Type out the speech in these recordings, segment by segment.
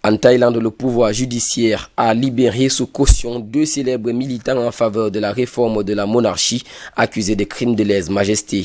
En Thaïlande, le pouvoir judiciaire a libéré sous caution 2 célèbres militants en faveur de la réforme de la monarchie accusés de crimes de lèse-majesté.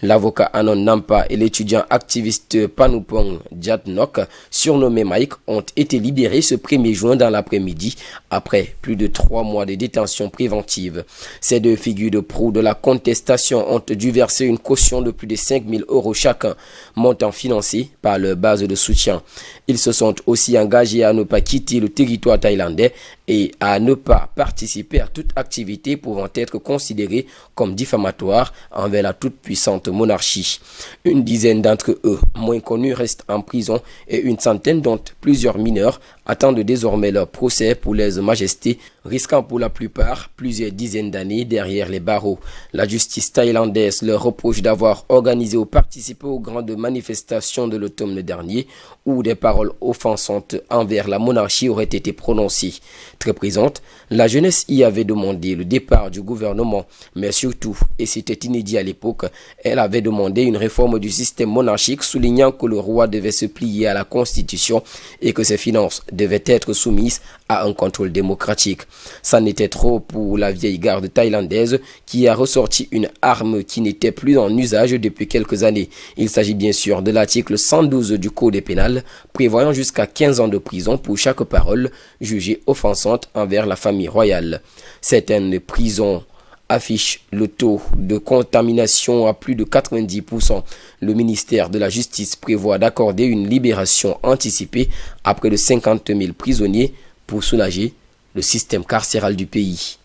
L'avocat Anon Nampa et l'étudiant activiste Panupong Jatnok, surnommé Mike, ont été libérés ce 1er juin dans l'après-midi après plus de 3 mois de détention préventive. Ces 2 figures de proue de la contestation ont dû verser une caution de plus de 5 000 € chacun, montant financé par leur base de soutien. Ils se sont aussi engagés à ne pas quitter le territoire thaïlandais et à ne pas participer à toute activité pouvant être considérée comme diffamatoire envers la toute-puissante monarchie. Une dizaine d'entre eux, moins connus, restent en prison et une centaine, dont plusieurs mineurs, attendent désormais leur procès pour lèse-majesté, risquant pour la plupart plusieurs dizaines d'années derrière les barreaux. La justice thaïlandaise leur reproche d'avoir organisé ou participé aux grandes manifestations de l'automne dernier où des paroles offensantes envers la monarchie auraient été prononcées. Très présente, la jeunesse y avait demandé le départ du gouvernement, mais surtout, et c'était inédit à l'époque, elle avait demandé une réforme du système monarchique, soulignant que le roi devait se plier à la Constitution et que ses finances devaient être soumises à un contrôle démocratique. Ça n'était trop pour la vieille garde thaïlandaise qui a ressorti une arme qui n'était plus en usage depuis quelques années. Il s'agit bien sûr de l'article 112 du Code pénal, prévoyant jusqu'à 15 ans de prison pour chaque parole jugée offensante envers la famille royale. Certaines prisons affiche le taux de contamination à plus de 90%. Le ministère de la Justice prévoit d'accorder une libération anticipée à près de 50 000 prisonniers pour soulager le système carcéral du pays.